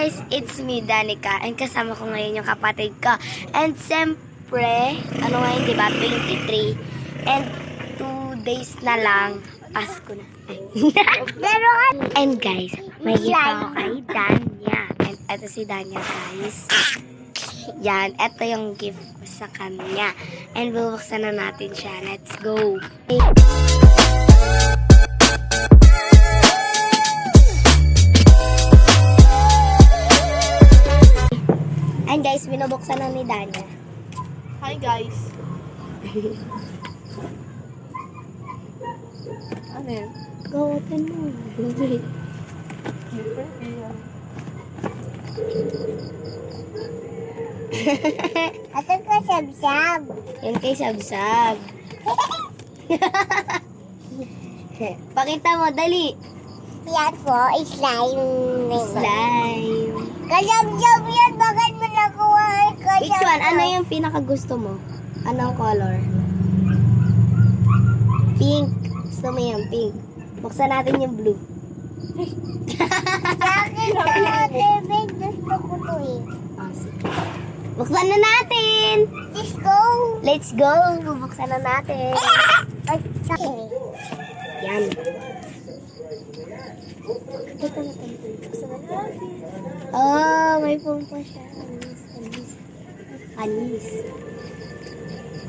guys, it's me, Danica, and kasama ko ngayon yung kapatid ko. And siyempre, ano ngayon, diba, 23. And 2 days na lang, Pasko na. And guys, may gift ako kay Danya. And eto si Danya, guys. Yan, eto yung gift ko sa kanya. And bubuksan na natin siya. Let's go! And guys, binubuksan na ni Danya. Hi guys. Ano yun? Go open mo. Ato ko sab-sab. Yan kay Sabsab. Pakita mo, dali. Yan po, slime. Slime. Kasab-sab yan, bakit mo nakuha? Which one? Ano yung pinakagusto mo? Anong color? Pink. Gusto mo yung pink. Buksan natin yung blue. Sa akin po, David, gusto ko to eh. Oh, sige. Buksan na natin! Let's go! Let's go! Bubuksan na natin. Ay, sorry. Yan. Oh, may pumpa siya. Anis.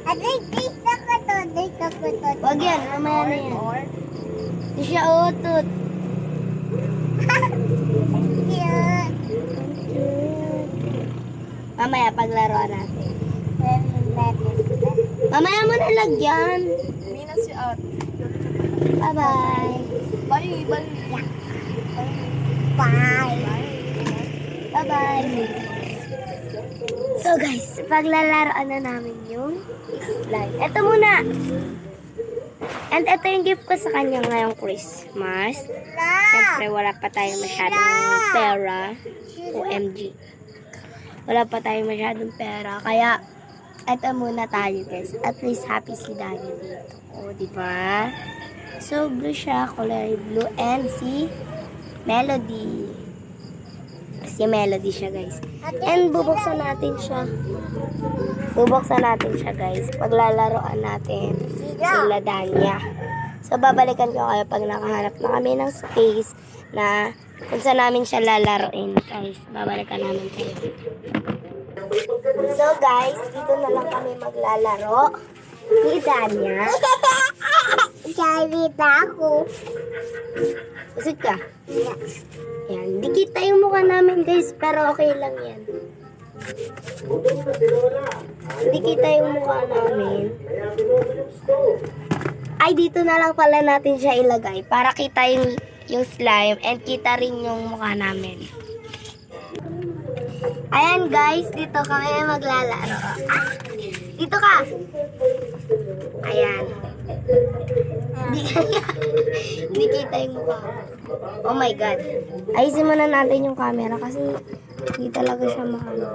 Aday, taste na ko to. Taste na ko to. Wag yan, mamaya na yan. Hindi siya utot. Cute. Mamaya, paglaruan natin. Mamaya mo na lagyan. Hindi na si At. Bye-bye. Bye, bye. Bye. Bye-bye. So guys, paglalaroan na namin yung slime. Ito muna. And ito yung gift ko sa kanya ngayong Christmas. Siyempre, wala pa tayo masyadong pera. OMG. Wala pa tayo masyadong pera. Kaya, ito muna tayo guys. At least happy si Danya dito. O, diba? So, blue siya. Color blue. And si Melody. Si Melody siya guys. And bubuksan natin siya. Bubuksan natin siya guys. Paglalaroan natin sila Danya. So, babalikan ko kayo pag nakahanap na kami ng space na kung saan namin siya lalaroin. Guys, babalikan namin kayo. So, guys, dito na lang kami maglalaro ni Danya. Charita ako. Usod ka? Yan. Di kita yung mukha namin, guys. Pero okay lang yan. Di kita yung mukha namin. Ay, dito na lang pala natin siya ilagay para kita yung slime and kita rin yung mukha namin. Ayan, guys. Dito kami maglalaro. Ah, dito ka. Ayan. Hindi kita yung mukha. Oh my God. Ayusin muna natin yung camera kasi hindi talaga siya makamayos.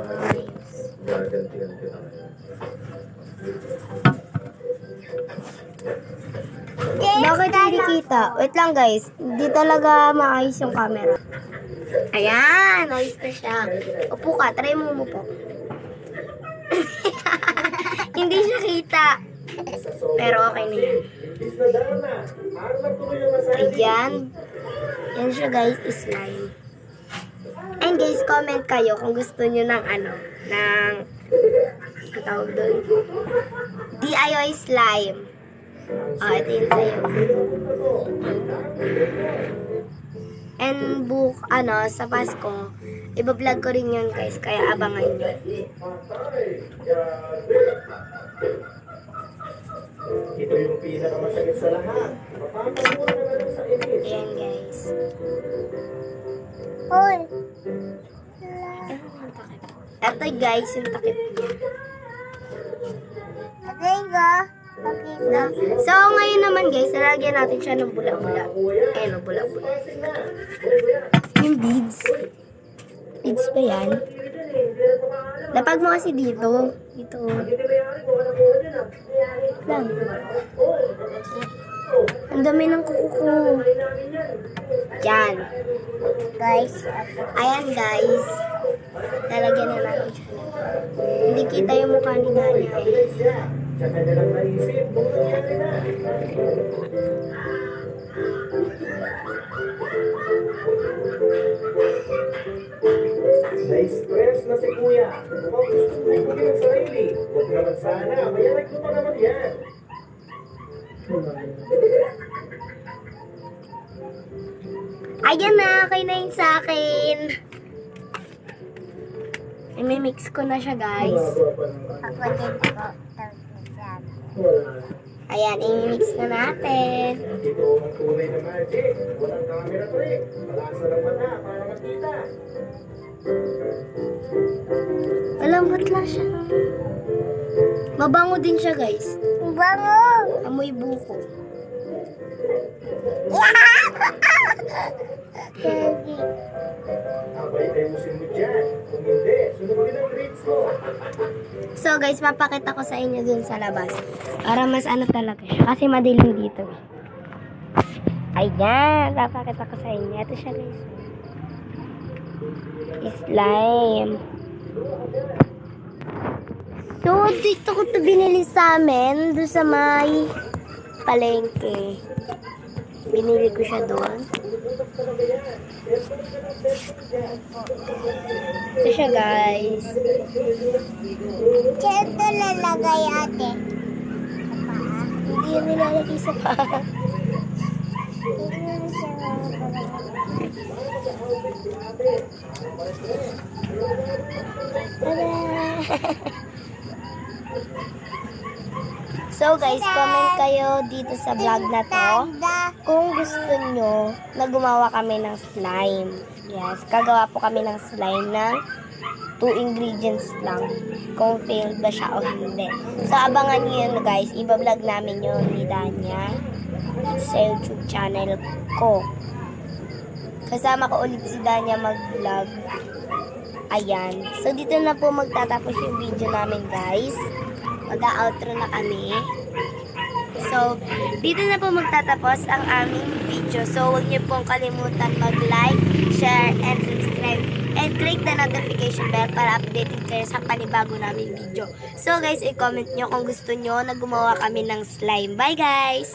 Bakit hindi kita? Wait lang guys. Hindi talaga maayos yung camera. Ayan. Ayos na siya. Upo ka. Try mo umupo. Hindi siya kita. Pero okay na yan. Ayan. Yan siya guys, slime. And guys, comment kayo kung gusto nyo ng ano, ng, ang tawag doon, DIY slime. Ito yun sa'yo. And sa Pasko, ibablog ko rin yun guys, kaya abangan nyo. Ito yung pinakamasakit sa lahat. Ayan guys. Hoy. Ito guys, yung takip niya. Aday ko. Na. So ngayon naman guys, nalagyan natin siya ng bula-bula. Ayan o, bula-bula. Yung beads. Beads ba yan? Lapag mo kasi dito. Dito. Lang. Ang dami ng kuko. Yan. Guys, Ayan guys. Lalagyan na natin siya. Hindi kita yung mukha ni Dani. siya. Sa kanilang naisip, kung nangyari na. Na-stress na si Kuya. Mukhang gusto mo yung ng sarili. Huwag naman sana. Mayalag mo pa naman yan. Ayan na, okay na yun sa akin. I-mix ko na siya guys. ako din po. Tapos Ayan, i-mix na natin. Ito ang tunay na magic. Walang camera to eh. Malasa ng mata para makita. Malambot lang siya. Mabango din siya guys. bango! Amoy buko. Abay, ayusin mo dyan. Kung hindi, sunod ang grades mo. So guys, papakita ko sa inyo dun sa labas. Para mas ano talaga siya. Kasi madilim dito. Ayan, papakita ko sa inyo. Ito siya guys. Slime. So, dito ko ito binili sa amin. Doon sa may palengke. Binili ko siya doon. Ito siya guys. Diyan ito lalagay ate. Hindi yan nilalagay sa paa. So guys, comment kayo dito sa vlog na to kung gusto nyo na gumawa kami ng slime. Yes, kagawa po kami ng slime ng 2 ingredients lang. Kung failed ba siya o hindi. So abangan nyo yun guys, iba-vlog namin yun ni Danya sa YouTube channel ko. Kasama ko ulit si Danya mag-vlog. Ayan. So dito na po magtatapos yung video namin guys. Mag-outro na kami. So, dito na po magtatapos ang aming video. So, huwag niyo pong kalimutan mag-like, share, and subscribe. And click the notification bell para updated kayo sa panibago naming video. So, guys, i-comment nyo kung gusto nyo na gumawa kami ng slime. Bye, guys!